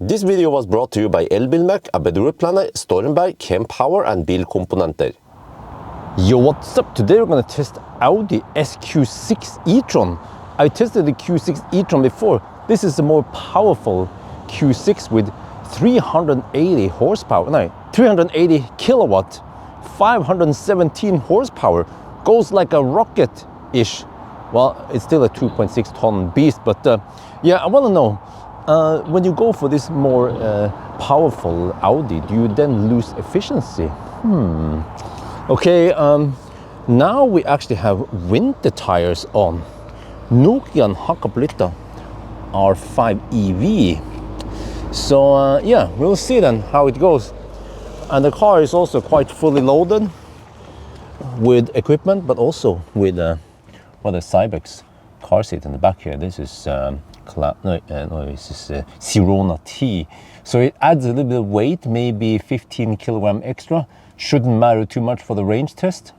This video was brought to you by Elbilmek, ABRP, Stormberg, Kempower and Bilkomponenter. Yo, what's up? Today we're going to test Audi SQ6 e-tron. I tested the Q6 e-tron before. This is a more powerful Q6 with 380 kilowatt, 517 horsepower. Goes like a rocket-ish. Well, it's still a 2.6 ton beast, but yeah, I want to know, when you go for this more powerful Audi, do you then lose efficiency? Okay, now we actually have winter tires on. Nokian Hakkapeliitta R5 EV. So yeah, we'll see then how it goes. And the car is also quite fully loaded with equipment, but also with the Cybex car seat in the back here. This is Sirona T. So it adds a little bit of weight, maybe 15 kilogram extra. Shouldn't matter too much for the range test.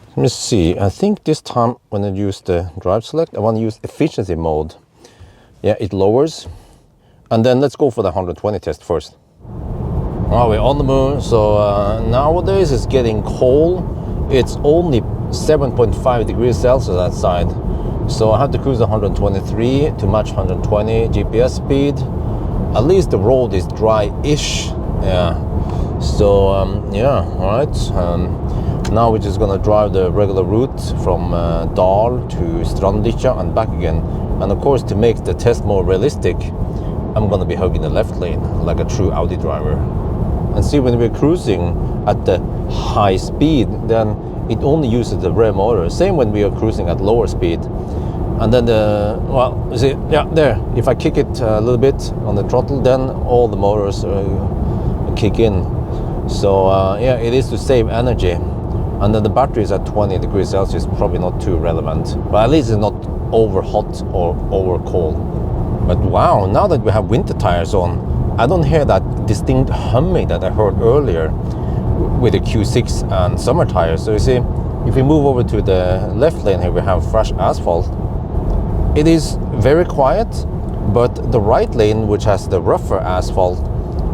Let me see. I think this time when I use the drive select, I want to use efficiency mode. Yeah, it lowers. And then let's go for the 120 test first. Oh, we're on the moon. So nowadays it's getting cold. It's only 7.5 degrees Celsius outside. So I have to cruise 123 to match 120 GPS speed. At least the road is dry-ish. Yeah. So yeah, all right. Now we're just gonna drive the regular route from Dal to Strandlykkja and back again. And of course, to make the test more realistic, I'm gonna be hugging the left lane like a true Audi driver. And see, when we're cruising at the high speed, then it only uses the rear motor. Same when we are cruising at lower speed. And then well, you see, yeah, there. If I kick it a little bit on the throttle, then all the motors kick in. So yeah, it is to save energy. And then the battery is at 20 degrees Celsius, probably not too relevant. But at least it's not over hot or over cold. But wow, now that we have winter tires on, I don't hear that distinct humming that I heard earlier with the Q6 and summer tires. So you see, if we move over to the left lane here, we have fresh asphalt. It is very quiet, but the right lane, which has the rougher asphalt,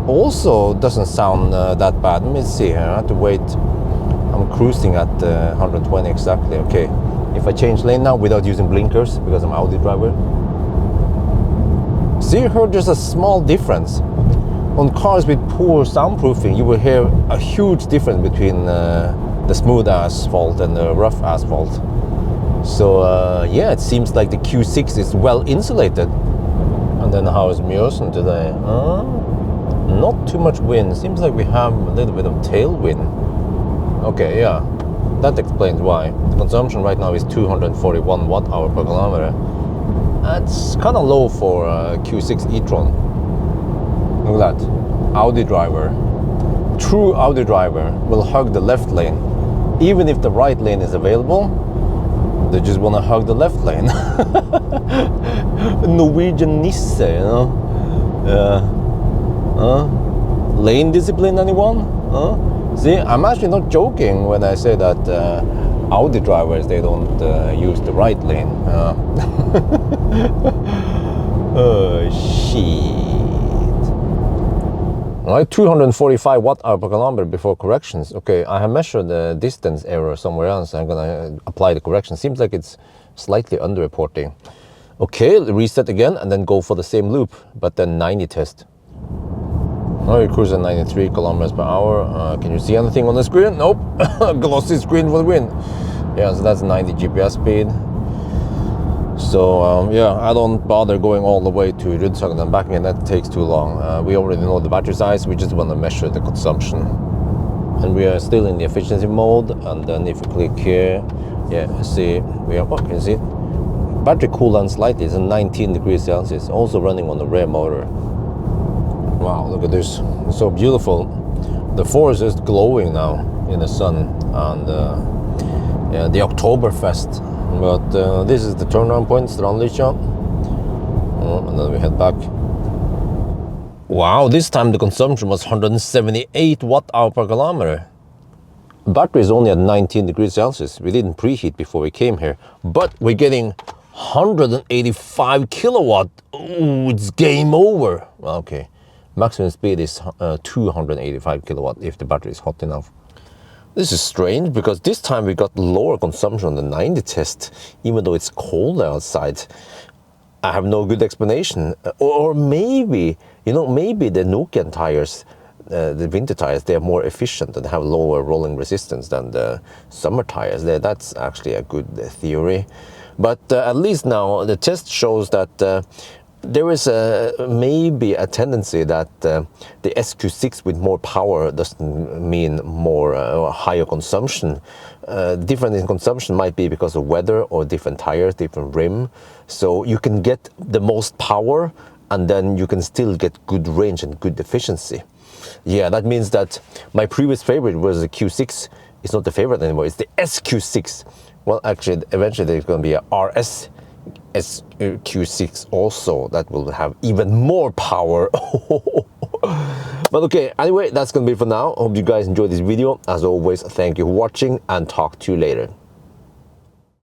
also doesn't sound that bad. Let me see here, I have to wait. I'm cruising at 120 exactly. Okay, if I change lane now without using blinkers, because I'm Audi driver. See, you heard just a small difference. On cars with poor soundproofing, you will hear a huge difference between the smooth asphalt and the rough asphalt. So yeah, it seems like the Q6 is well insulated. And then how is Mjøsen today? Not too much wind. Seems like we have a little bit of tailwind. Okay, yeah, that explains why. The consumption right now is 241 watt-hour per kilometer. That's kind of low for Q6 e-tron. Look at that, Audi driver. True Audi driver will hug the left lane. Even if the right lane is available, they just want to hug the left lane. Norwegian Nisse, you know. Lane discipline, anyone? See, I'm actually not joking when I say that Audi drivers, they don't use the right lane. Oh, shit. Alright, 245 watt-hour per kilometer before corrections. Okay, I have measured the distance error somewhere else. I'm gonna apply the correction. Seems like it's slightly underreporting. Okay, reset again and then go for the same loop, but then 90 test. Now you're cruising 93 kilometers per hour. Can you see anything on the screen? Nope. Glossy screen for the win. Yeah, so that's 90 GPS speed. So yeah, I don't bother going all the way to Rudshøgen and back again. That takes too long. We already know the battery size. We just want to measure the consumption. And we are still in the efficiency mode. And then if you click here, yeah, see, we are, can you see? Battery cool down slightly. It's at 19 degrees Celsius. Also running on the rear motor. Wow, look at this. It's so beautiful. The forest is glowing now in the sun. And yeah, the Oktoberfest. But this is the turnaround point, Strandlykkja. And then we head back. Wow, this time the consumption was 178 watt-hour per kilometer. Battery is only at 19 degrees Celsius. We didn't preheat before we came here. But we're getting 185 kilowatt. Ooh, it's game over. Okay, Maximum speed is 285 kilowatt if the battery is hot enough. This is strange because this time we got lower consumption on the 90 test, even though it's cold outside. I have no good explanation. Or maybe, you know, maybe the Nokian tires, the winter tires, they are more efficient and have lower rolling resistance than the summer tires. That's actually a good theory. But at least now the test shows that there is maybe a tendency that the SQ6 with more power doesn't mean more higher consumption. Different in consumption might be because of weather or different tires, different rim. So you can get the most power and then you can still get good range and good efficiency. Yeah, that means that my previous favorite was the Q6. It's not the favorite anymore, it's the SQ6. Well, actually, eventually there's going to be a RS SQ6 also that will have even more power. But okay, anyway, that's gonna be it for now. Hope you guys enjoyed this video. As always, thank you for watching and talk to you later.